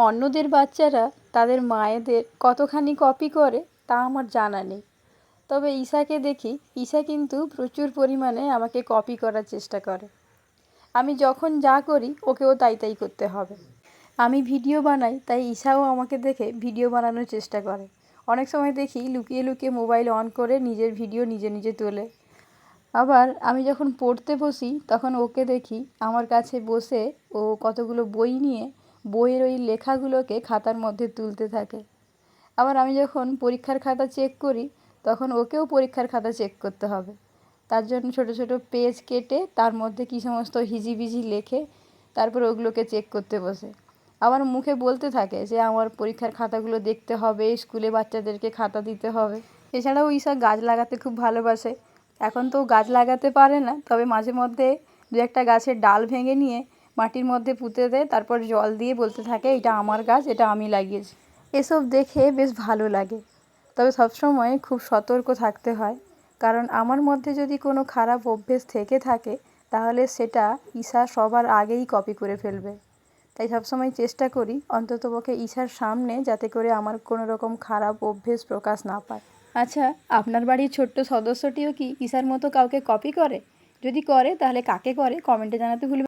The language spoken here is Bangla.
অন্যদের বাচ্চারা তাদের মায়েদের কতখানি কপি করে তা আমার জানা নেই, তবে ঈশাকে দেখি ঈশা কিন্তু প্রচুর পরিমাণে আমাকে কপি করার চেষ্টা করে। আমি যখন যা করি ওকেও তাই তাই করতে হবে। আমি ভিডিও বানাই, তাই ঈশাও আমাকে দেখে ভিডিও বানানোর চেষ্টা করে। অনেক সময় দেখি লুকিয়ে লুকিয়ে মোবাইল অন করে নিজের ভিডিও নিজে নিজে তোলে। আবার আমি যখন পড়তে বসি তখন ওকে দেখি আমার কাছে বসে ও কতগুলো বই নিয়ে বইয়ের ওই লেখাগুলোকে খাতার মধ্যে তুলতে থাকে। আবার আমি যখন পরীক্ষার খাতা চেক করি তখন ওকেও পরীক্ষার খাতা চেক করতে হবে। তার জন্য ছোট ছোট পেজ কেটে তার মধ্যে কী সমস্ত হিজিবিজি লেখে তারপর ওগুলোকে চেক করতে বসে। আবার মুখে বলতে থাকে যে আমার পরীক্ষার খাতাগুলো দেখতে হবে, স্কুলে বাচ্চাদেরকে খাতা দিতে হবে। এছাড়াও ঈশা গাছ লাগাতে খুব ভালোবাসে। এখন তো গাছ লাগাতে পারে না, তবে মাঝে মধ্যে দু একটা গাছের ডাল ভেঙে নিয়ে মাটির মধ্যে পুঁতে দেয়, তারপর জল দিয়ে বলতে থাকে এটা আমার গাছ, এটা আমি লাগিয়েছি। এসব দেখে বেশ ভালো লাগে, তবে সবসময় খুব সতর্ক থাকতে হয়, কারণ আমার মধ্যে যদি কোনো খারাপ অভ্যেস থেকে থাকে তাহলে সেটা ঈশা সবার আগেই কপি করে ফেলবে। তাই সবসময় চেষ্টা করি অন্ততপক্ষে ঈশার সামনে যাতে করে আমার কোনো রকম খারাপ অভ্যেস প্রকাশ না পায়। আচ্ছা, আপনার বাড়ির ছোট্ট সদস্যটিও কি ঈশার মতো কাউকে কপি করে? যদি করে তাহলে কাকে করে কমেন্টে জানাতে ভুলবেন না।